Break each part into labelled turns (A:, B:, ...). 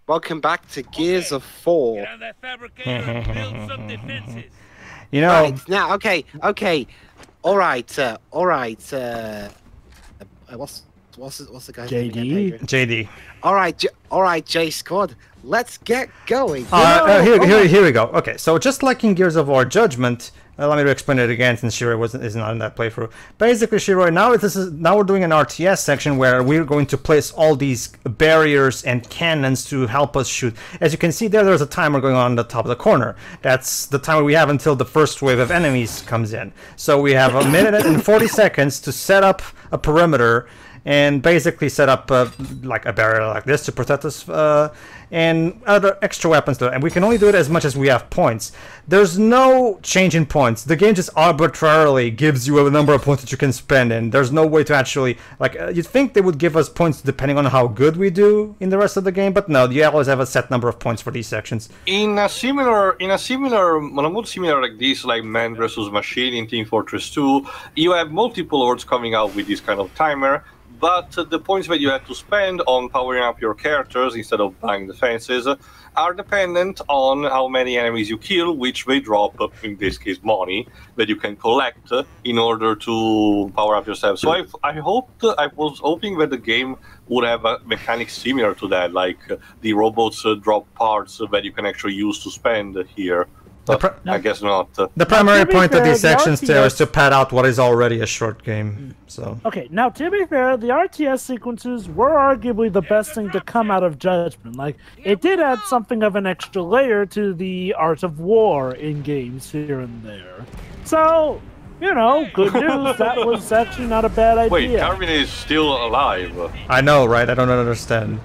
A: Welcome back to Gears of 4.
B: Get on that fabricator and build some defenses.
C: You know.
A: Right, now, okay. All right. What's the guy's name again,
C: JD.
A: All right, J Squad. Let's get going.
C: Here we go. Okay, so just like in Gears of War Judgment, let me explain it again since Shiroi is not in that playthrough. Basically, Shiroi, now we're doing an RTS section where we're going to place all these barriers and cannons to help us shoot. As you can see there's a timer going on the top of the corner. That's the timer we have until the first wave of enemies comes in. So we have 1 minute and 40 seconds to set up a perimeter and basically set up like a barrier like this to protect us and other extra weapons and we can only do it as much as we have points. There's no change in points. The game just arbitrarily gives you a number of points that you can spend, and there's no way to actually you'd think they would give us points depending on how good we do in the rest of the game, but no, you always have a set number of points for these sections.
D: On a mood similar like this, like Man vs. Machine in Team Fortress 2, you have multiple lords coming out with this kind of timer. But the points that you have to spend on powering up your characters instead of buying defenses are dependent on how many enemies you kill, which they drop, in this case money, that you can collect in order to power up yourself. So I was hoping that the game would have a mechanic similar to that, like the robots drop parts that you can actually use to spend here. I guess not.
C: The primary point of these sections there is to pad out what is already a short game. So.
E: Okay, now to be fair, the RTS sequences were arguably the best thing to come out of Judgment. Like, it did add something of an extra layer to the art of war in games here and there. So, you know, good news, that was actually not a bad idea.
D: Wait, Carmine is still alive.
C: I know, right? I don't understand.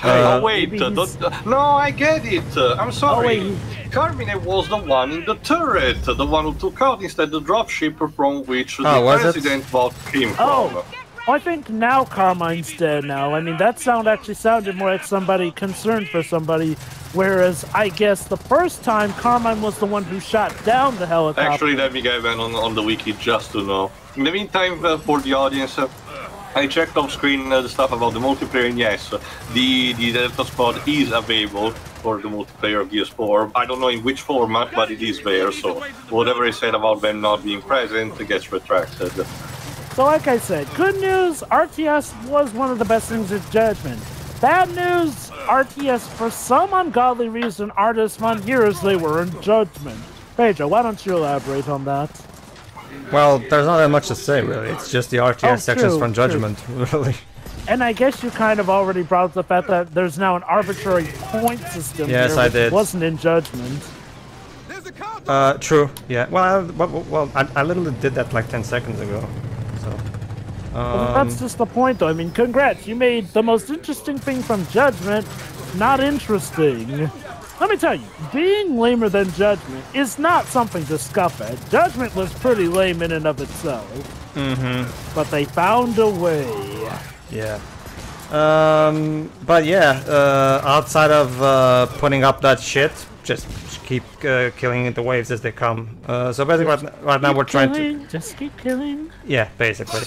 D: Oh wait, no, I get it. I'm sorry. Carmine was the one in the turret, the one who took out instead the dropship from which the president bought him from.
E: I think now Carmine's dead now. I mean, that sound actually sounded more like somebody concerned for somebody, whereas I guess the first time Carmine was the one who shot down the helicopter.
D: Actually, let me get on the wiki just to know. In the meantime, for the audience, I checked off screen the stuff about the multiplayer, and yes, the Delta Squad is available for the multiplayer of Gears 4. I don't know in which format, but it is there, so whatever is said about them not being present gets retracted.
E: So like I said, good news, RTS was one of the best things in Judgment. Bad news, RTS for some ungodly reason aren't as fun here as they were in Judgment. Pedro, why don't you elaborate on that?
C: Well, there's not that much to say, really. It's just the RTS sections from Judgment, really.
E: And I guess you kind of already brought up the fact that there's now an arbitrary point system
C: here,
E: which
C: did.
E: wasn't in Judgment.
C: True, yeah. Well, I literally did that like 10 seconds ago, so...
E: Well, that's just the point, though. I mean, congrats, you made the most interesting thing from Judgment not interesting. Let me tell you, being lamer than Judgment is not something to scoff at. Judgment was pretty lame in and of itself. But they found a way.
C: Yeah. But yeah, outside of putting up that shit, just keep killing the waves as they come. So basically right now we're trying to...
E: Just keep killing.
C: Yeah, basically.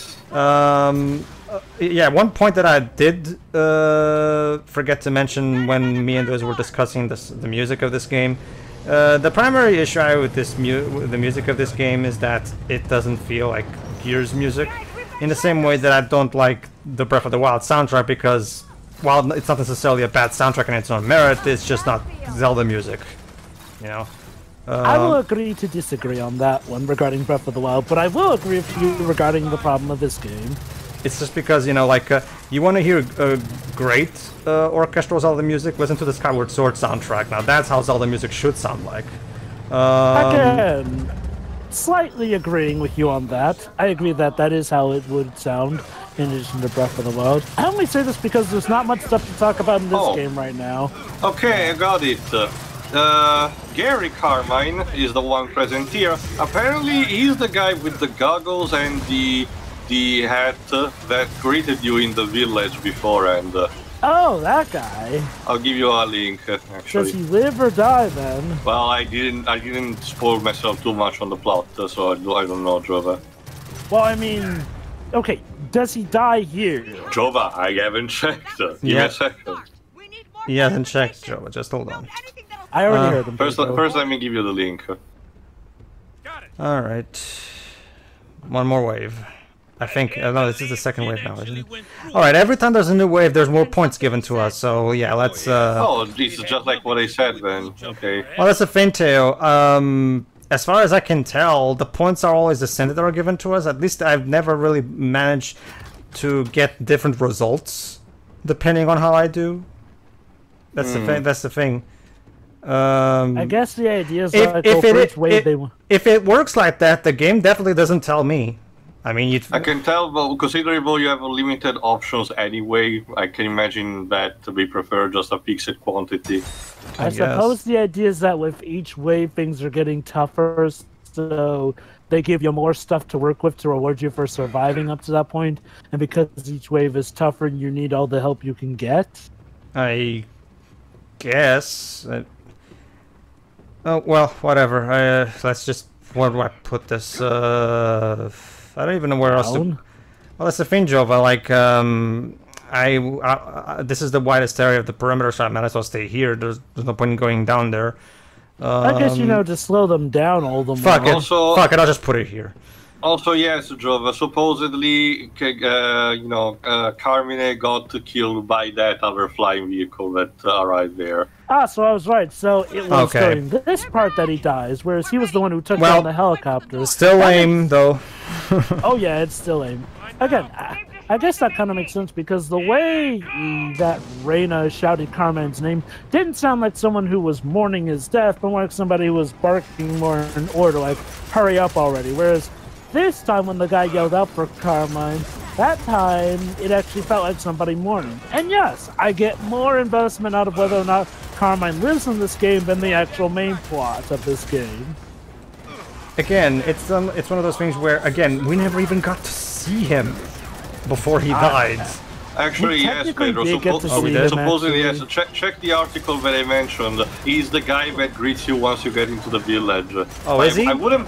C: Yeah, one point that I did forget to mention when me and those were discussing the music of this game. The primary issue I have with the music of this game is that it doesn't feel like Gears music, in the same way that I don't like the Breath of the Wild soundtrack, because while it's not necessarily a bad soundtrack in its own merit, it's just not Zelda music, you know.
E: I will agree to disagree on that one regarding Breath of the Wild, but I will agree with you regarding the problem of this game.
C: It's just because, you know, like, you want to hear great orchestral Zelda music, listen to the Skyward Sword soundtrack. Now, that's how Zelda music should sound like.
E: Again, slightly agreeing with you on that. I agree that that is how it would sound in addition to Breath of the Wild. I only say this because there's not much stuff to talk about in this game right now.
D: Okay, I got it. Gary Carmine is the one present here. Apparently, he's the guy with the goggles and the hat that greeted you in the village before, and
E: oh, that guy.
D: I'll give you a link. Actually,
E: does he live or die then?
D: Well, I didn't spoil myself too much on the plot, so I don't know, Jova.
E: Well, I mean, okay, does he die here?
D: Jova, I haven't checked. Give me a second.
C: He hasn't checked, Joe. Just hold on.
E: I already heard them.
D: First, let me give you the link.
C: All right. One more wave. I think. No, this is the second wave now, isn't it? All right. Every time there's a new wave, there's more points given to us. So yeah, let's.
D: Oh, this is just like what I said then. Okay.
C: Well, that's a thing, Teo. As far as I can tell, the points are always the same that are given to us. At least I've never really managed to get different results depending on how I do. That's the thing. That's the thing.
E: I guess the idea is that
C: if it works like that, the game definitely doesn't tell me. I mean,
D: I can tell, but considerable you have limited options anyway. I can imagine that we prefer just a fixed quantity.
E: I suppose the idea is that with each wave, things are getting tougher, so they give you more stuff to work with to reward you for surviving up to that point. And because each wave is tougher, you need all the help you can get.
C: I guess. Oh well, whatever. Let's just. Where do I put this? I don't even know where else to. Well, that's the thing, Jova. Like, this is the widest area of the perimeter, so I might as well stay here. There's no point in going down there.
E: I guess, to slow them down all the more.
C: Fuck it. Fuck it, I'll just put it here.
D: Also, yes, Jova, supposedly, Carmine got killed by that other flying vehicle that arrived there.
E: Ah, so I was right. So it was during this part that he dies, whereas he was the one who took down the helicopter.
C: Still lame, though.
E: Oh, yeah, it's still lame. Again, I guess that kind of makes sense because the way that Reyna shouted Carmine's name didn't sound like someone who was mourning his death, but more like somebody who was barking more in order, like, hurry up already. Whereas this time when the guy yelled out for Carmine, that time it actually felt like somebody mourning. And yes, I get more investment out of whether or not Carmine lives in this game than the actual main plot of this game.
C: Again, it's one of those things where, again, we never even got to see him before he died.
D: Actually, yes, Pedro. Supposedly, yes. Check the article that I mentioned. He's the guy that greets you once you get into the village.
C: Oh, is he?
D: I wouldn't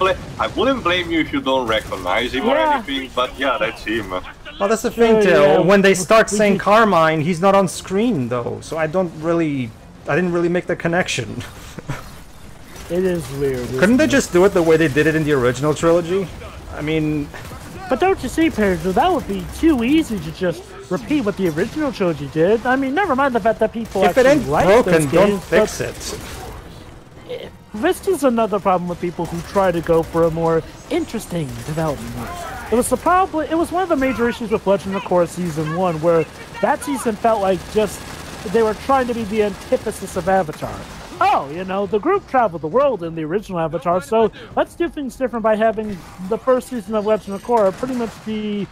D: blame you if you don't recognize him or anything. But yeah, that's him.
C: Well, that's the thing, too. When they start saying Carmine, he's not on screen though, so I didn't really make the connection.
E: It is weird.
C: Couldn't they just do it the way they did it in the original trilogy? I mean...
E: But don't you see, Pedro, that would be too easy to just repeat what the original trilogy did. I mean, never mind the fact that people
C: if
E: actually
C: it ain't
E: like
C: broken,
E: those
C: don't
E: games,
C: fix it.
E: This is another problem with people who try to go for a more interesting development. It was one of the major issues with Legend of Korra Season 1, where that season felt like just they were trying to be the antithesis of Avatar. Oh, the group traveled the world in the original Avatar, so let's do things different by having the first season of Legend of Korra pretty much be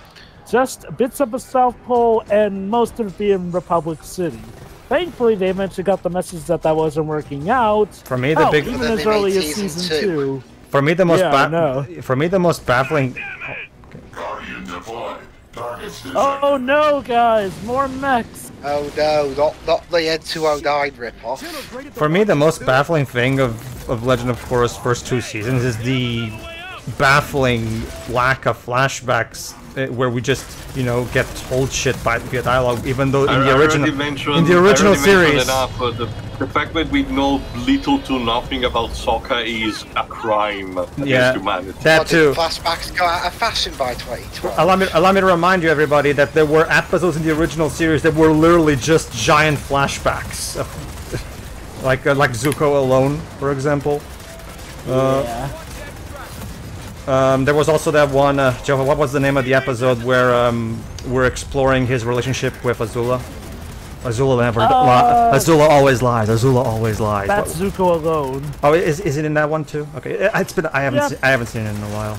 E: just bits of the South Pole and most of it be in Republic City. Thankfully, they eventually got the message that wasn't working out.
C: For me,
E: even as early as season 2.
C: For me, the most baffling.
E: Oh no, guys! More mechs!
A: Oh no, not the N209 ripoff.
C: For me, the most baffling thing of Legend of Korra's first 2 seasons is the baffling lack of flashbacks where we just, get told shit via dialogue, even though in the original series...
D: The fact that we know little to nothing about Sokka is a crime against humanity.
C: That too.
A: Flashbacks go out of fashion by 2012.
C: Allow me to remind you, everybody, that there were episodes in the original series that were literally just giant flashbacks, like Zuko alone, for example. There was also that one, Jova, what was the name of the episode where we're exploring his relationship with Azula? Azula always lies. Azula always lies.
E: That's Zuko alone.
C: Oh, is it in that one too? Okay, I haven't seen it in a while.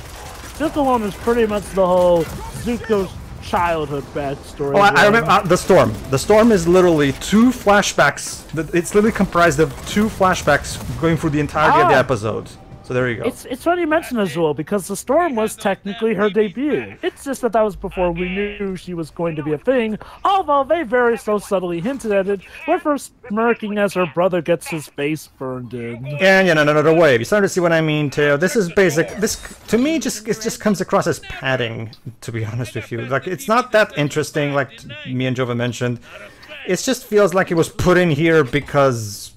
E: Zuko alone is pretty much the whole Zuko's childhood backstory.
C: Oh, I remember the storm. The storm is literally 2 flashbacks. It's literally comprised of 2 flashbacks going through the entirety of the episode. So there you go.
E: It's funny you mention Azula because the storm was technically her debut. It's just that was before we knew she was going to be a thing, although they very so subtly hinted at it with her smirking as her brother gets his face burned in.
C: And another wave. You starting to see what I mean, Teo? This is basic. This to me it just comes across as padding. To be honest with you, like it's not that interesting. Like me and Jova mentioned. it just feels like it was put in here because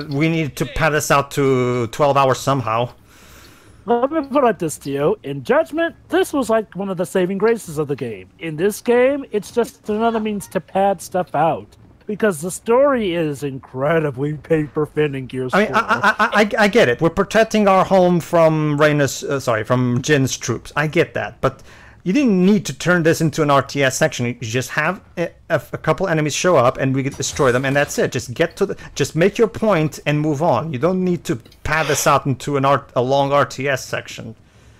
C: we need to pad this out to 12 hours somehow.
E: Let me put it this to you. In Judgment, this was like one of the saving graces of the game. In this game, it's just another means to pad stuff out. Because the story is incredibly paper-thin in Gears 4.
C: I get it. We're protecting our home from Reyna's, from Jin's troops. I get that. But you didn't need to turn this into an RTS section. You just have a couple enemies show up and we can destroy them, and that's it. Just make your point and move on. You don't need to pad this out into a long RTS section.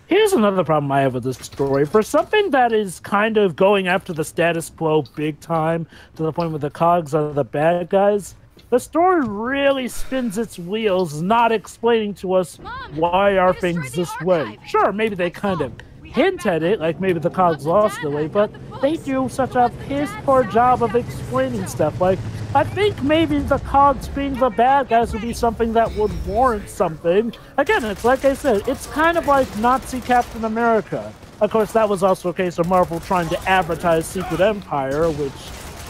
E: Here's another problem I have with this story. For something that is kind of going after the status quo big time, to the point where the cogs are the bad guys, the story really spins its wheels, not explaining to us why are things this way. Sure, maybe they kind of hint at it, like maybe the cogs lost the way, but they do such a piss-poor job of explaining stuff. Like, I think maybe the cogs being the bad guys would be something that would warrant something. Again, it's like I said, it's kind of like Nazi Captain America. Of course, that was also a case of Marvel trying to advertise Secret Empire, which,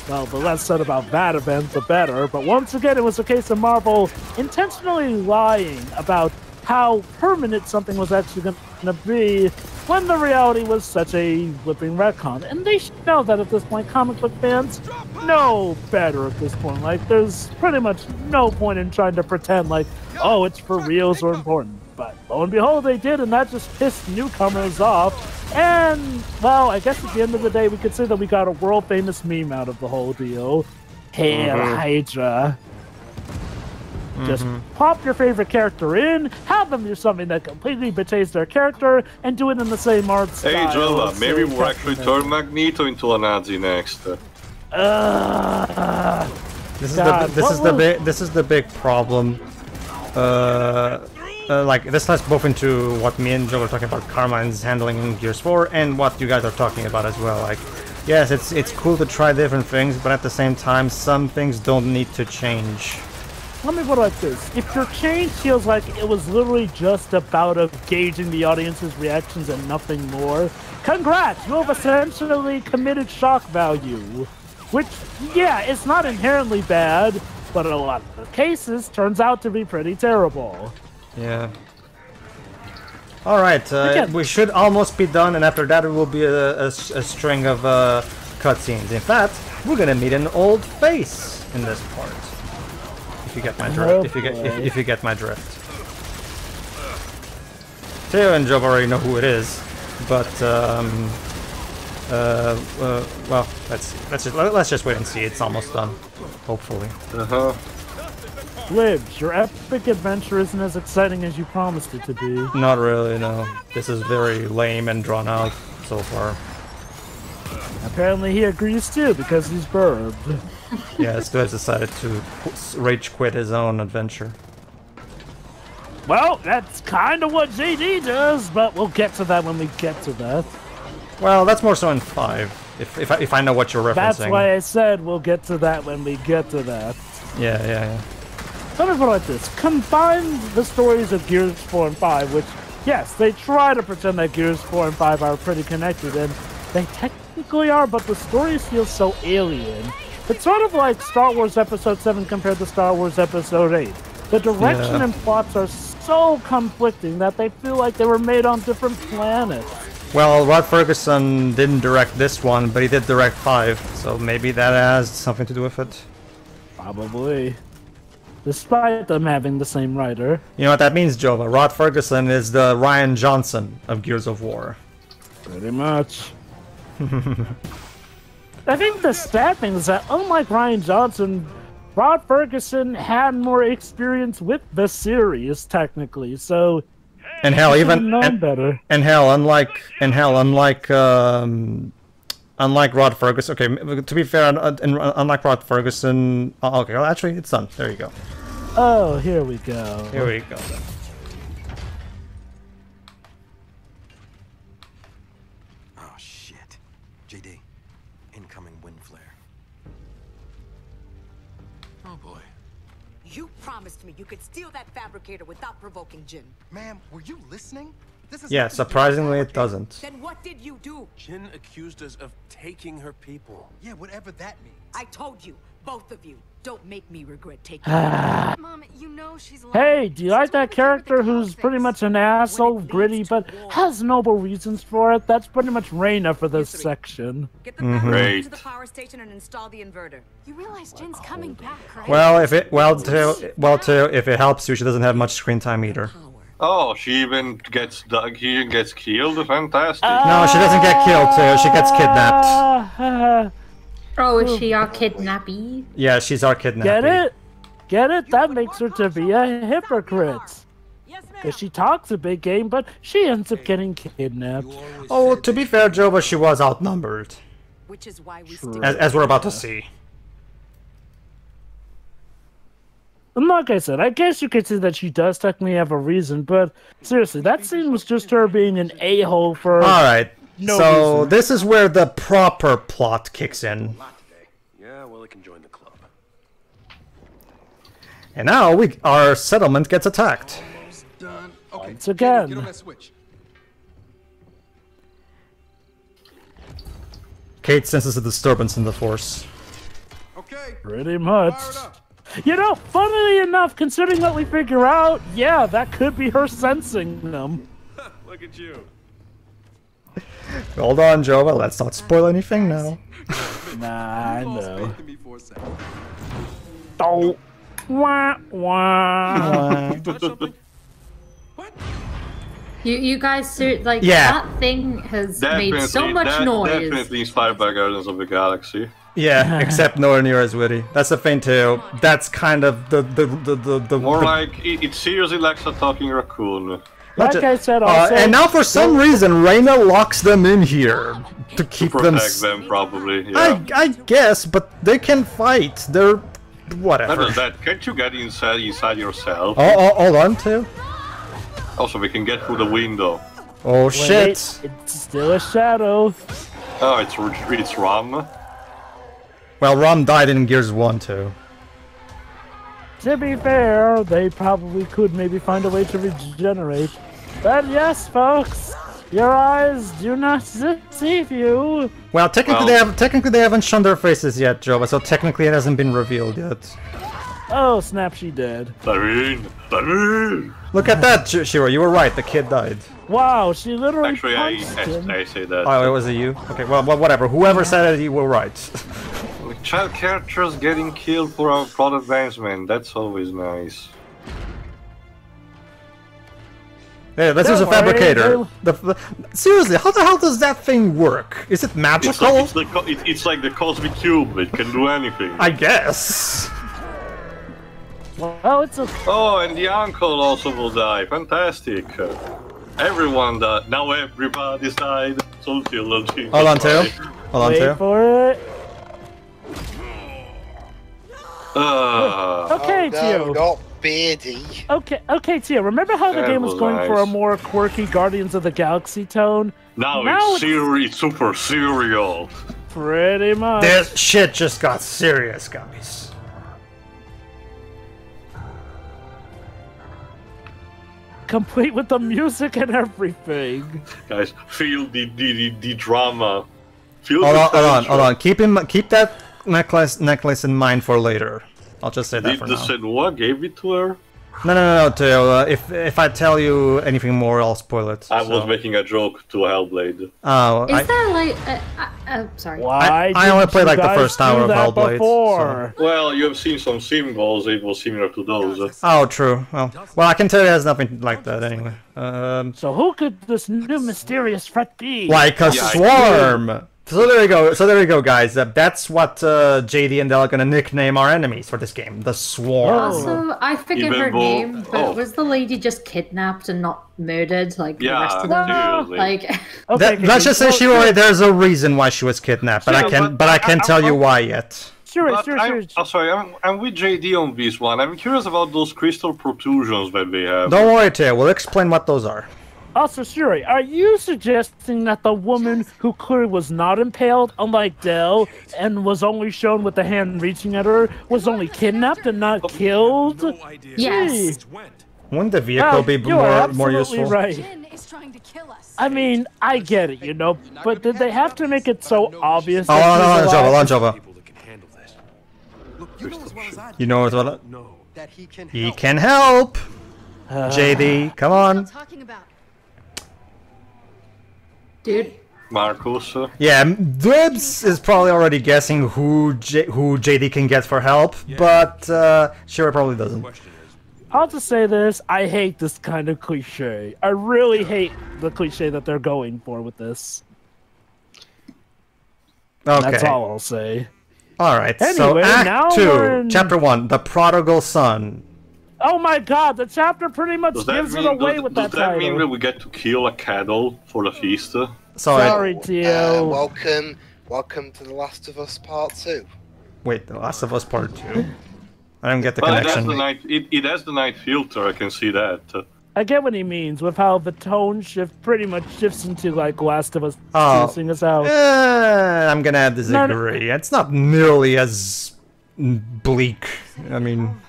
E: well, the less said about that event, the better. But once again, it was a case of Marvel intentionally lying about how permanent something was actually going to be, when the reality was such a whipping retcon. And they should know that at this point. Comic book fans know better at this point. Like, there's pretty much no point in trying to pretend like, oh, it's for reals or important. But lo and behold, they did, and that just pissed newcomers off. And, well, I guess at the end of the day, we could say that we got a world-famous meme out of the whole deal. Hail Hydra. Just pop your favorite character in, have them do something that completely betrays their character, and do it in the same art style.
D: Hey, Jova, maybe we'll actually turn Magneto into a Nazi next.
C: This is the big problem. Like, this ties both into what me and Joe were talking about Carmine's handling in Gears 4, and what you guys are talking about as well. Like, yes, it's cool to try different things, but at the same time, some things don't need to change.
E: Let me put it like this. If your change feels like it was literally just about gauging the audience's reactions and nothing more, congrats! You have essentially committed shock value. Which, yeah, it's not inherently bad, but in a lot of cases, turns out to be pretty terrible.
C: Yeah. Alright, we should almost be done, and after that it will be a string of cutscenes. In fact, we're gonna meet an old face in this part. If you get my drift. If you get my drift. Theo and Joe already know who it is, but well, let's just wait and see. It's almost done, hopefully.
E: Libs, your epic adventure isn't as exciting as you promised it to be.
C: Not really, no. This is very lame and drawn out so far.
E: Apparently he agrees too, because he's burbed.
C: Yeah, Stu has decided to rage quit his own adventure.
E: Well, that's kind of what JD does, but we'll get to that when we get to that.
C: Well, that's more so in 5, if I know what you're referencing.
E: That's why I said we'll get to that when we get to that.
C: Yeah.
E: Let me put it like this. Combine the stories of Gears 4 and 5, which, yes, they try to pretend that Gears 4 and 5 are pretty connected, and they technically are, but the stories feel so alien. It's sort of like Star Wars Episode 7 compared to Star Wars Episode 8. The direction and plots are so conflicting that they feel like they were made on different planets.
C: Well, Rod Ferguson didn't direct this one, but he did direct 5, so maybe that has something to do with it.
E: Probably. Despite them having the same writer.
C: You know what that means, Jova? Rod Ferguson is the Rian Johnson of Gears of War.
E: Pretty much. I think the sad thing is that, unlike Rian Johnson, Rod Ferguson had more experience with the series, technically. So,
C: and hell,
E: better.
C: Unlike Rod Ferguson. Okay, to be fair, unlike Rod Ferguson. Okay, well, actually, it's done. There you go.
E: Oh, here we go.
C: Here we go.
F: Promised me you could steal that fabricator without provoking Jin.
G: Ma'am, were you listening? This is
C: yeah, surprisingly it doesn't.
F: Then what did you do?
H: Jin accused us of taking her people.
G: Yeah, whatever that means.
F: I told you, both of you, don't make me regret taking
H: Mom, you know she's lying.
E: Hey, do you like that character who's pretty much an asshole, gritty, but has noble reasons for it? That's pretty much Reyna for this section.
F: Get the power to the power station and install the inverter.
H: You realize Jin's coming back, right?
C: Well, if it if it helps you, she doesn't have much screen time either.
D: Oh, she even gets killed. Fantastic.
C: No, she doesn't get killed too. She gets kidnapped.
I: Oh, is she our kidnappy?
C: Yeah, she's our kidnappee.
E: Get it? Get it? That makes her to be a hypocrite. Because she talks a big game, but she ends up getting kidnapped.
C: Oh, to be fair, Jova, she was outnumbered.
F: Which is why we
C: As we're about to see.
E: And like I said, I guess you could say that she does technically have a reason, but seriously, that scene was just her being an a-hole for
C: Alright,
E: no
C: so
E: reason.
C: this is where the proper plot kicks in.
J: Yeah, well, it can join the club.
C: And now our settlement gets attacked.
G: Done. Okay.
E: Once again.
G: Get on that switch.
C: Kait senses a disturbance in the force.
G: Okay.
E: Pretty much.
G: Fired up.
E: You know, funnily enough, considering what we figure out, yeah, that could be her sensing them.
J: Look at you.
C: Hold on, Jova, let's not spoil anything now.
E: Nah, I
G: Lost
E: know.
G: faith in me for a second.
E: Oh. Wah, wah.
G: What?
I: You guys, like,
C: Yeah.
I: that thing has made so much noise.
D: Definitely inspired by Guardians of the Galaxy.
C: Yeah, except nowhere near as witty. That's the thing too. That's kind of the
D: More like it seriously likes a talking raccoon.
E: Like I said, also...
C: and now for some reason, Reyna locks them in here to keep them.
D: Protect them, probably. Yeah.
C: I guess, but they can fight. They're whatever.
D: Not just that. Can't you get inside yourself?
C: Oh, hold on too.
D: Also, we can get through the window.
C: Oh
E: Wait,
C: shit!
E: it's still a shadow.
D: Oh, it's Ram.
C: Well, Rom died in Gears 1 too.
E: To be fair, they probably could maybe find a way to regenerate. But yes, folks, your eyes do not deceive you.
C: Well, technically they haven't shown their faces yet, Jova. So technically it hasn't been revealed yet.
E: Oh, snap! She dead.
D: Dareen!
C: Look at that, Shiro. You were right. The kid died.
E: Wow, she literally
D: Actually,
E: punched him.
D: I say that.
C: Oh, it was a you. Okay, well, whatever. Whoever said it, you were right.
D: Child characters getting killed for our plot advancement. That's always nice.
C: Yeah, this is a fabricator. Seriously, how the hell does that thing work? Is it magical?
D: It's like the cosmic cube. It can do anything.
C: I guess.
E: Well, it's a...
D: Oh, and the uncle also will die. Fantastic. Everyone died. Now everybody's died. So
C: Hold on, Tail. Hold on,
E: Wait
C: Tail.
E: for it.
D: Uh,
E: Okay,
A: no,
E: Tio.
A: not BeeDees.
E: Okay, Tio. Remember how the
D: That
E: game was
D: was
E: going for a
D: nice.
E: more quirky Guardians of the Galaxy tone?
D: now
E: Now
D: it's super serial.
E: Pretty much.
C: This shit just got serious, guys.
E: Complete with the music and everything.
D: Guys, feel the drama. Feel
C: Hold
D: the
C: on,
D: tension.
C: hold on. Keep that necklace in mind for later. I'll just say that
D: Did
C: for
D: the
C: now.
D: Senua gave it to her?
C: No, Teo. If I tell you anything more, I'll spoil it.
D: I
C: so.
D: was making a joke to Hellblade.
C: Oh,
I: Is there like sorry.
E: Why
C: I only
E: didn't
C: played
E: you
C: like the
E: guys
C: first hour
E: do
C: of
E: that
C: Hellblade,
E: before?
D: Well, you have seen some symbols. It was similar to those.
C: Oh, true. Well, I can tell you it has nothing like that anyway.
E: So who could this new mysterious threat be?
C: Like a
D: Yeah,
C: swarm. So there you go, guys. That's what JD and Dell are gonna nickname our enemies for this game. The Swarm.
I: Also, I forget
D: Even
I: her
D: though-
I: name, but
D: oh.
I: was the lady just kidnapped and not murdered like the rest
D: Yeah,
I: of them?
D: seriously.
I: Like,
E: Okay,
C: Let's just say there's a reason why she was kidnapped, but
D: Yeah,
C: I can't tell you why yet.
E: Sure.
D: I'm with JD on this one. I'm curious about those crystal protrusions that they have.
C: Don't worry, Teo. We'll explain what those are.
E: Also, Shuri, are you suggesting that the woman who clearly was not impaled, unlike Dell, and was only shown with the hand reaching at her, was only kidnapped and not killed?
I: yes.
C: Wouldn't the vehicle be
E: you are
C: more
E: absolutely
C: useful?
E: right.
H: Jin is trying to kill us.
E: I mean, I get it, but did they have to make it so obvious?
C: Oh,
E: that
C: no,
E: she's alive?
C: Jova. You know what?
K: That he can
C: He can help. JD, come on.
H: Talking about.
I: Dude.
D: Marcus.
C: Yeah, Dibs is probably already guessing who JD can get for help, but Shira probably doesn't.
E: I'll just say this, I hate this kind of cliche. I really hate the cliche that they're going for with this.
C: Okay.
E: That's all I'll say.
C: Alright,
E: Anyway,
C: so
E: now
C: Act
E: we're
C: 2,
E: in-
C: Chapter 1, The Prodigal Son.
E: Oh my god, the chapter pretty much gives it away with that
D: Does that mean that
E: title.
D: we get to kill a cattle for the feast?
E: Sorry, Tio.
K: Welcome to The Last of Us Part 2.
C: Wait, The Last of Us Part 2? I don't get the
D: Well,
C: connection.
D: it has the night filter, I can see that.
E: I get what he means with how the tone shift pretty much shifts into like Last of Us
C: Oh.
E: seeing us out.
C: I'm gonna have to disagree. It's not nearly as bleak. I mean...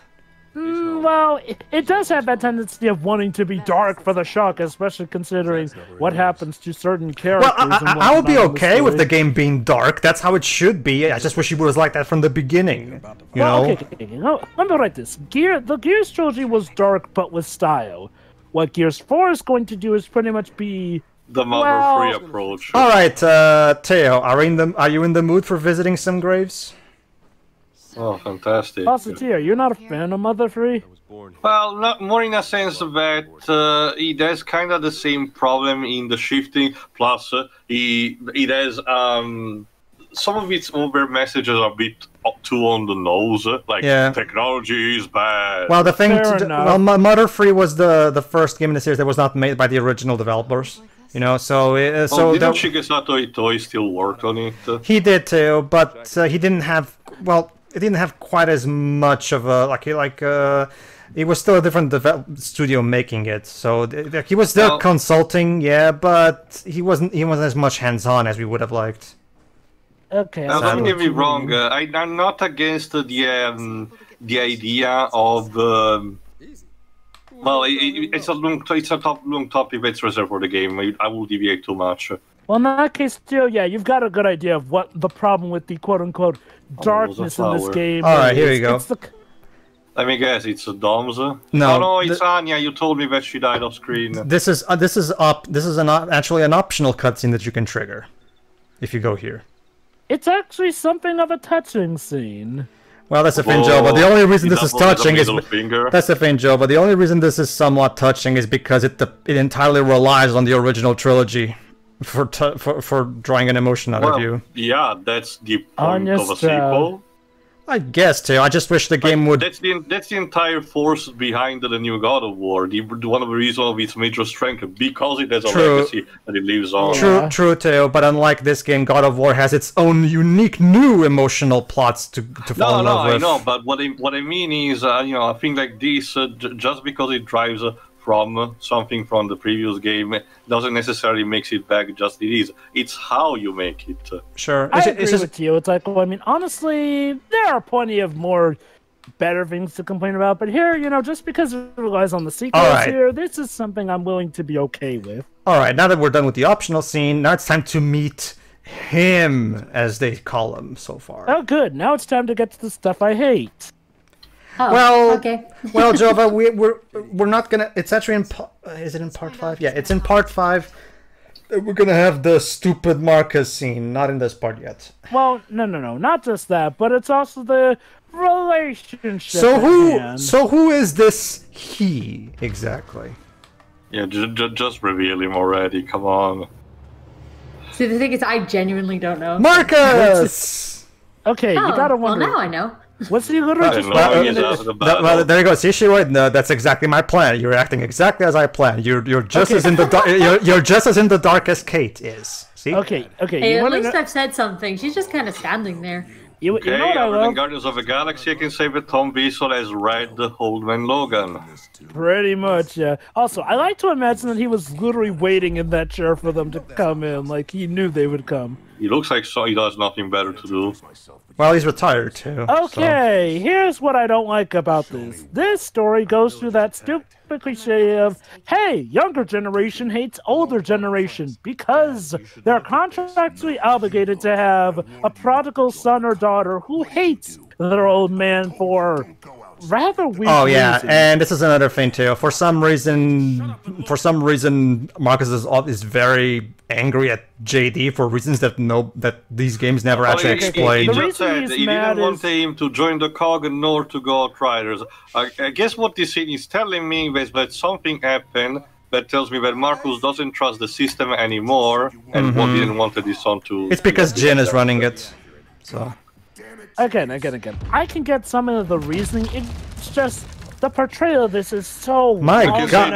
E: Well, it does have that tendency of wanting to be dark for the shock, especially considering what happens to certain characters.
C: Well, I would be okay with the game being dark. That's how it should be. I just wish it was like that from the beginning. You know?
E: Okay. No, let me write this. The Gears trilogy was dark, but with style. What Gears 4 is going to do is pretty much be
D: The mother-free approach.
C: All right, Teo, are you in the mood for visiting some graves?
D: Oh, fantastic.
E: Also, Tio, you're not a fan of Mother Free?
D: Well, not more in a sense that it has kind of the same problem in the shifting. Plus, it has some of its over messages are a bit too on the nose. Like technology is bad.
C: Well, the thing, Mother Free was the first game in the series that was not made by the original developers. You know, so
D: didn't Shigesato Itoi still work on it?
C: He did too, but he didn't have. Well, it didn't have quite as much of a it was still a different studio making it, so he was still consulting, but he wasn't as much hands-on as we would have liked.
E: Okay.
D: Now, don't get me wrong. I'm not against the idea of. Well, it's a long topic that's reserved for the game. I will deviate too much.
E: Well, in that case, too, yeah, you've got a good idea of what the problem with the quote-unquote darkness in this game is.
C: All right, here we go.
D: Let me guess, it's a Dom's?
C: No,
D: it's Anya. You told me that she died off screen.
C: This is actually an optional cutscene that you can trigger if you go here.
E: It's actually something of a touching scene.
C: Well, that's the thing, Joe. But the only reason this is touching is
D: finger.
C: That's the thing, Joe. But the only reason this is somewhat touching is because it entirely relies on the original trilogy for drawing an emotion out of you.
D: Yeah, that's the point of a sequel.
C: I guess too. I just wish the game would.
D: That's the entire force behind the new God of War. One of the reasons of its major strength, because it has a legacy that it lives on.
C: True, Teo. But unlike this game, God of War has its own unique new emotional plots to fall in love with.
D: I know. But what I mean is, a thing like this, just because it drives from something from the previous game doesn't necessarily make it back just it is. It's how you make it.
C: Sure.
E: I agree with you. It's like, well, I mean, honestly, there are plenty of more better things to complain about, but here, just because it relies on the sequels here, this is something I'm willing to be okay with.
C: Alright, now that we're done with the optional scene, now it's time to meet him, as they call him so far.
E: Oh, good. Now it's time to get to the stuff I hate.
I: Oh, okay.
C: Well, Jova, we're not gonna. It's actually in. Is it in part 5? Yeah, it's in part 5. We're gonna have the stupid Marcus scene, not in this part yet.
E: Well, no, not just that, but it's also the relationship.
C: So who is this he exactly?
D: Yeah, just reveal him already. Come on.
I: See, the thing is, I genuinely don't know.
C: Marcus.
E: Okay, you gotta wonder.
I: Well, now I know.
E: What's he literally just
C: well, there you go. See, Shiro, no, that's exactly my plan. You're acting exactly as I planned. You're just as in the you're just as in the dark as Kait is. See?
E: Okay.
I: Hey, at least I've said something. She's just kind of standing there.
E: You know what I
D: other
E: love?
D: than Guardians of the Galaxy, I can say that Tom Wiesel has read Old Man Logan.
E: Pretty much, yeah. Also, I like to imagine that he was literally waiting in that chair for them to come in, like he knew they would come.
D: He looks like he does nothing better to do.
C: Well, he's retired too.
E: Okay, here's what I don't like about this. This story goes through that stupid cliche of, hey, younger generation hates older generation because they're contractually obligated to have a prodigal son or daughter who hates their old man for rather weird reasons.
C: And this is another thing too. For some reason, Marcus is very angry at JD for reasons that these games never actually explain.
D: He just said he didn't want him to join the COG nor to go Outriders. I guess what this scene is telling me is that something happened that tells me that Marcus doesn't trust the system anymore and what didn't want his son to...
C: It's because Jin is running it. So...
E: Again. I can get some of the reasoning. It's just the portrayal of this is so.
C: My God!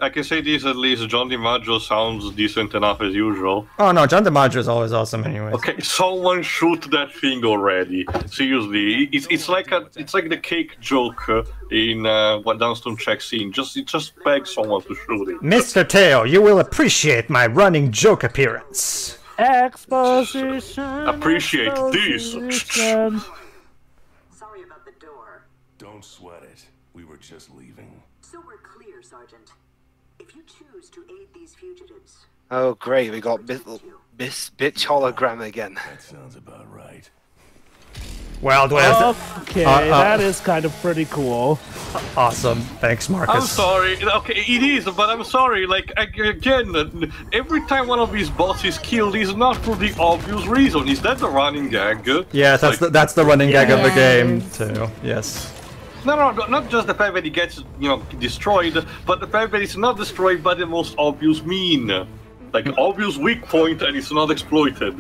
D: I can say this at least. John DiMaggio sounds decent enough as usual.
C: Oh no, John DiMaggio is always awesome, anyway.
D: Okay, someone shoot that thing already. Seriously, it's like the cake joke in what Downstone check scene. Just beg someone to shoot it.
C: Mr. Teo, you will appreciate my running joke appearance.
E: Exposition.
D: Appreciate this.
L: Sorry about the door.
J: Don't sweat it. We were just leaving.
L: So we're clear, Sergeant. If you choose to aid these fugitives.
A: Oh great, we got Miss Bitch hologram again.
J: That sounds about right.
C: Well,
E: okay, that is kind of pretty cool.
C: Awesome, thanks, Marcus.
D: I'm sorry. Okay, it is, but I'm sorry. Like again, every time one of these bots is killed, is not for the obvious reason. Is that the running gag?
C: Yes, that's the running gag of the game too. Yes.
D: No, not just the fact that he gets destroyed, but the fact that it's not destroyed by the most obvious mean, like obvious weak point, and it's not exploited.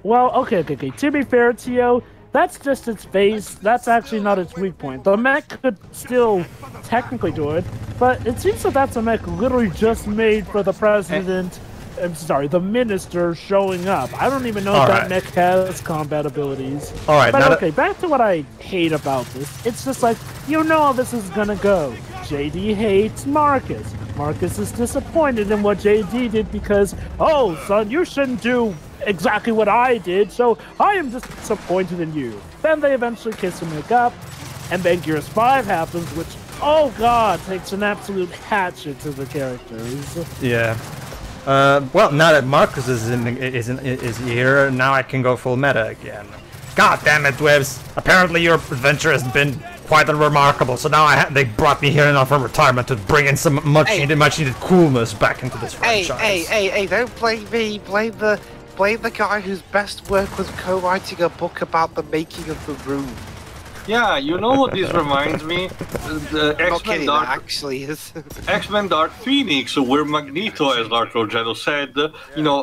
E: Well, okay. To be fair, Teo, that's just its base. That's actually not its weak point. The mech could still technically do it, but it seems that that's a mech literally just made for the president. I'm sorry, the minister showing up. I don't even know if that mech has combat abilities.
C: All right,
E: but okay, back to what I hate about this. It's just like, you know how this is gonna go. JD hates Marcus. Marcus is disappointed in what JD did because, oh, son, you shouldn't do exactly what I did, so I am disappointed in you. Then they eventually kiss and make up, and then Gears 5 happens, which, oh god, takes an absolute hatchet to the characters.
C: Yeah. Well, now that Marcus is here, now I can go full meta again. God damn it, Dwibs! Apparently your adventure has been quite unremarkable, so now they brought me here enough from retirement to bring in some much needed coolness back into this franchise.
A: Hey! Don't blame me. Blame the guy whose best work was co-writing a book about the making of the room.
D: Yeah, you know what this reminds me? The X-Men Dark
A: actually is.
D: X-Men Dark Phoenix, where Magneto, as Dark Rogero said,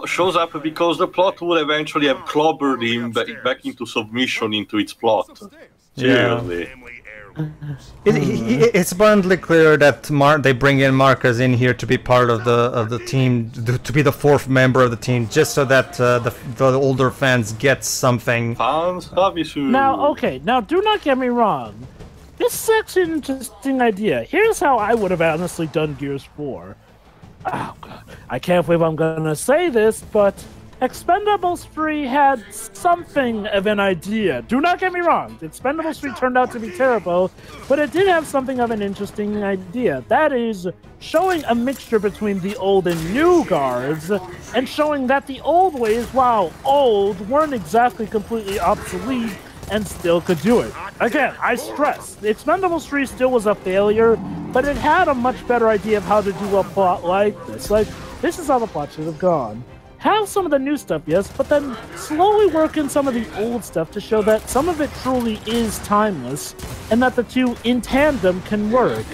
D: shows up because the plot will eventually have clobbered him back into submission into its plot. Seriously.
C: Yeah. It's abundantly clear that they bring in Marcus in here to be part of the team, to be the fourth member of the team, just so that the older fans get something.
E: Now, do not get me wrong. This is actually an interesting idea. Here's how I would have honestly done Gears 4. Oh, God. I can't believe I'm gonna say this, but Expendables 3 had something of an idea. Do not get me wrong, Expendables 3 turned out to be terrible, but it did have something of an interesting idea. That is, showing a mixture between the old and new guards, and showing that the old ways, while old, weren't exactly completely obsolete, and still could do it. Again, I stress, the Expendables 3 still was a failure, but it had a much better idea of how to do a plot like this. Like, this is how the plot should have gone. Have some of the new stuff, yes, but then slowly work in some of the old stuff to show that some of it truly is timeless, and that the two in tandem can work.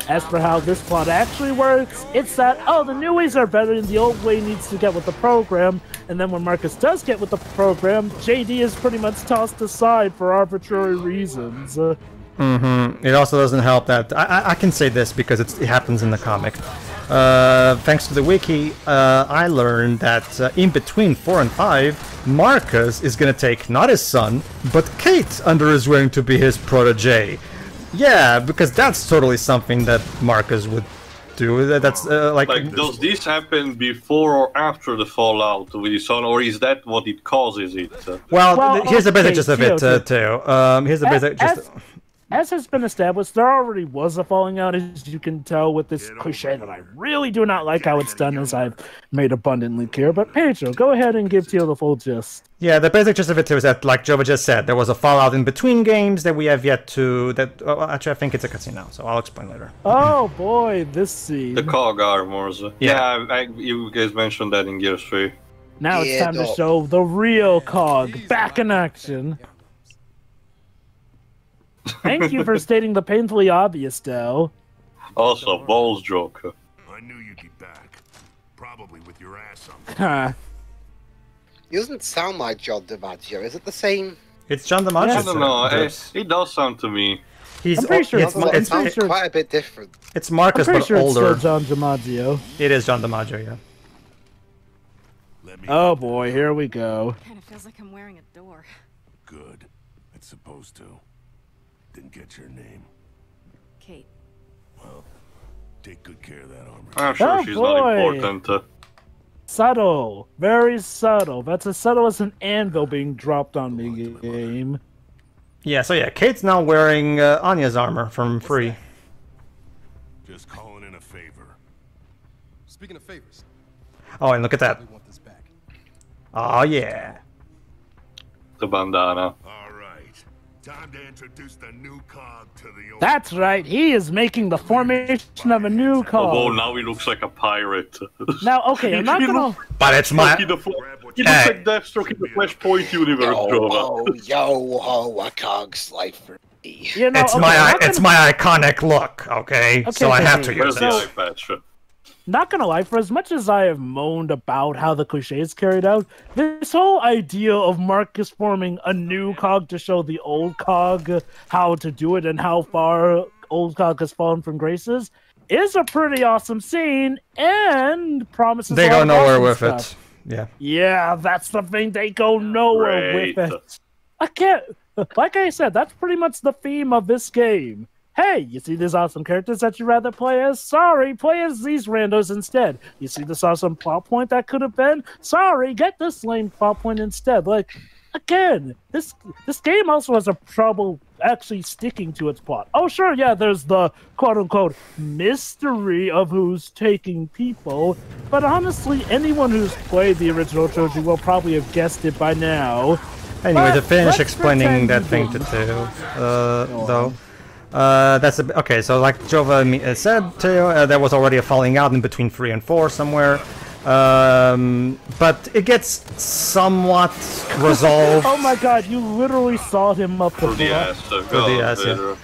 E: As for how this plot actually works, it's that, oh, the new ways are better and the old way needs to get with the program, and then when Marcus does get with the program, JD is pretty much tossed aside for arbitrary reasons.
C: It also doesn't help that I can say this because it happens in the comic. Thanks to the wiki, I learned that in between 4 and 5, Marcus is gonna take not his son, but Kait under his wing to be his protege. Yeah, because that's totally something that Marcus would to. That's like
D: does this happen before or after the fallout with his son, or is that what it causes it?
C: Well, here's the basic gist of it,
E: okay.
C: too. Here's the basic gist.
E: As has been established, there already was a falling out, as you can tell with this cliche that I really do not like how it's done, as I've made abundantly clear. But Pedro, go ahead and give Teal the full gist.
C: Yeah, the basic gist of it too is that, like Jova just said, there was a fallout in between games that we have yet to. Actually, I think it's a cutscene now, so I'll explain later.
E: Oh boy, this scene.
D: The cog armors. Yeah, you guys mentioned that in Gears 3.
E: Now it's time to show the real cog back in action. Thank you for stating the painfully obvious, Del.
D: Also, balls joke.
J: I knew you'd be back. Probably with your ass on.
K: He doesn't sound like John DiMaggio. Is it the same?
C: It's John DiMaggio.
D: I don't know. It does sound to me.
E: I'm pretty sure
K: it sounds quite a bit different.
C: It's Marcus,
E: I'm pretty
C: but
E: sure
C: older.
E: It's still John DiMaggio.
C: It is John DiMaggio, yeah.
E: Oh boy, here we go.
H: Kind of feels like I'm wearing a door.
J: Good. It's supposed to. Didn't get your name.
H: Kait.
J: Well, take good care of that armor.
D: I'm sure she's not important.
E: Subtle. Very subtle. That's as subtle as an anvil being dropped on me game.
C: Yeah, so yeah, Kate's now wearing Anya's armor from Free.
J: Just calling in a favor.
G: Speaking of favors.
C: Oh, and look at that. Oh, yeah.
D: The bandana.
J: Time to introduce the new cog to the old.
E: That's right. He is making the formation of a new cog.
D: Oh, now he looks like a pirate.
E: Now, okay, I'm not gonna.
C: But it's my.
D: He looks like Deathstroke in the Flashpoint universe,
K: Yo, a cog's life for me.
E: You know,
C: it's my iconic look. Okay, so I have to use
D: the eye
C: this.
D: patch?
E: Not gonna lie, for as much as I have moaned about how the cliche is carried out, this whole idea of Marcus forming a new cog to show the old cog how to do it and how far old cog has fallen from graces is a pretty awesome scene and promises.
C: They go nowhere with it. Yeah.
E: Yeah, that's the thing. They go nowhere with it. I can't. Like I said, that's pretty much the theme of this game. Hey, you see these awesome characters that you'd rather play as? Sorry, play as these randos instead. You see this awesome plot point that could have been? Sorry, get this lame plot point instead. Like, again, this game also has a trouble actually sticking to its plot. Oh, sure, yeah, there's the quote-unquote mystery of who's taking people, but honestly, anyone who's played the original trilogy will probably have guessed it by now.
C: Anyway, to finish explaining that thing to Teo, though. That's okay. So, like Jova said, there was already a falling out in between 3 and 4 somewhere, but it gets somewhat resolved.
E: Oh my God! You literally saw him up the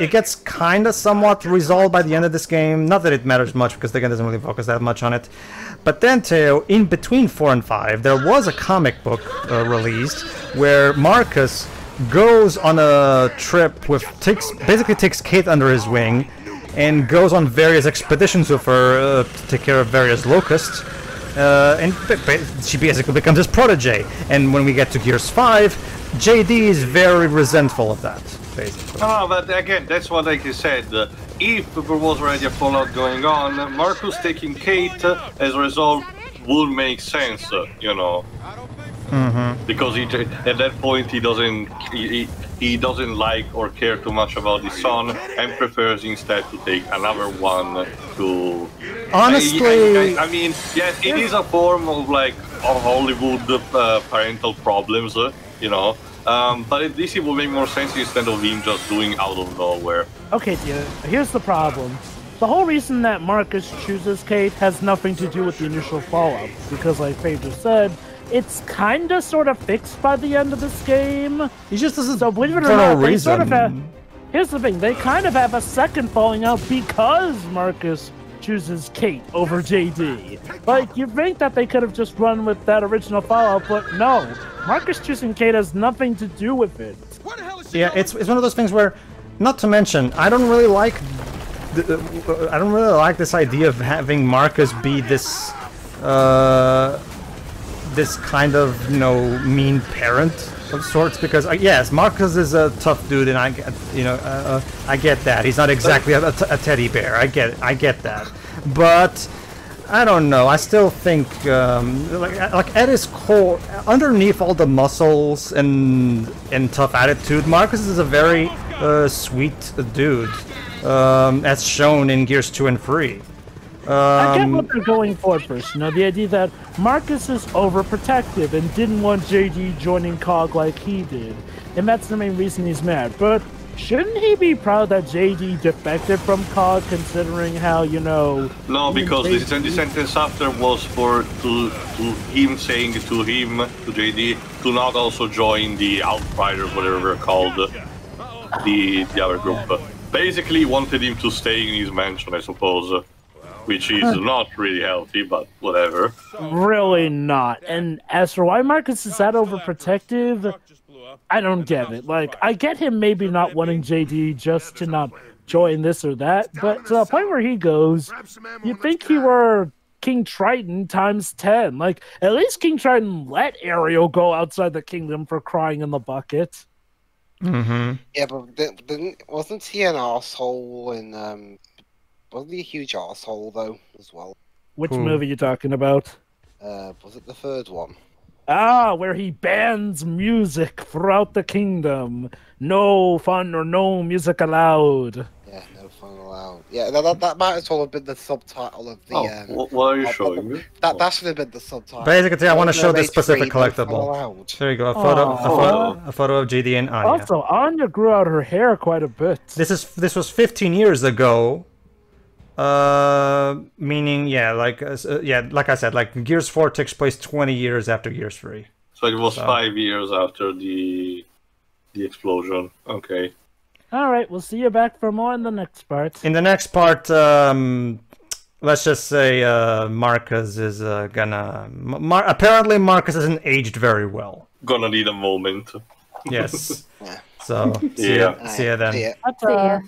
C: It gets kind of somewhat resolved by the end of this game. Not that it matters much because the game doesn't really focus that much on it. But then, Teo, in between 4 and 5, there was a comic book released where Marcus goes on a trip with basically takes Kait under his wing and goes on various expeditions with her to take care of various locusts, and she basically becomes his protege. And when we get to Gears 5, JD is very resentful of that, basically.
D: Oh, but again, that's what I said. If there was already a fallout going on, Marcus taking Kait as a result would make sense, you know. Because at that point he doesn't like or care too much about his son and prefers instead to take another one to.
C: Honestly,
D: I mean, yes, it is a form of like of Hollywood parental problems, you know. But this would make more sense instead of him just doing out of nowhere.
E: Okay, dear. Here's the problem. The whole reason that Marcus chooses Kait has nothing to do with the initial fallout, because like Pedro said, it's kinda sorta fixed by the end of this game.
C: He just doesn't.
E: So believe it or not, they sort of have. Here's the thing: they kind of have a second falling out because Marcus chooses Kait over JD. Like you think that they could have just run with that original fallout, but no. Marcus choosing Kait has nothing to do with it.
C: Yeah, it's one of those things where, not to mention, I don't really like this idea of having Marcus be this. This kind of, you know, mean parent of sorts because yes, Marcus is a tough dude, and I get, I get that he's not exactly a teddy bear. I get that, but I don't know. I still think like at his core, underneath all the muscles and tough attitude, Marcus is a very sweet dude, as shown in Gears 2 and 3.
E: I get what they're going for first. The idea that Marcus is overprotective and didn't want JD joining COG like he did, and that's the main reason he's mad. But shouldn't he be proud that JD defected from COG, considering how
D: No, because the sentence after was to him saying to JD to not also join the Outriders, whatever they're called, the other group. Basically, wanted him to stay in his mansion, I suppose. Which is not really healthy, but whatever.
E: Really not. And as for why Marcus is that overprotective, I don't get it. Like, I get him maybe not wanting JD just to not join this or that, but to the point where he goes, you'd think he were King Triton times 10. Like, at least King Triton let Ariel go outside the kingdom for crying in the bucket.
C: Mm-hmm.
K: Yeah, but wasn't he an arsehole in... Wasn't he a huge arsehole, though, as well?
E: Which movie are you talking about?
K: Was it the third one?
E: Ah, where he bans music throughout the kingdom. No fun or no music allowed.
K: Yeah, no fun allowed. Yeah, that might as well have been the subtitle of the...
D: what are you showing me?
K: That should have been the subtitle.
C: Basically, I want to show this specific collectible. There you go, a photo of JD and Anya.
E: Also, Anya grew out her hair quite a bit.
C: This was 15 years ago. Meaning, like I said, like Gears 4 takes place 20 years after Gears 3.
D: So it was 5 years after the explosion. Okay.
E: All right, we'll see you back for more in the next part.
C: In the next part, let's just say Marcus is gonna... apparently Marcus hasn't aged very well.
D: Gonna need a moment.
C: Yes. So, see ya then.
I: See ya.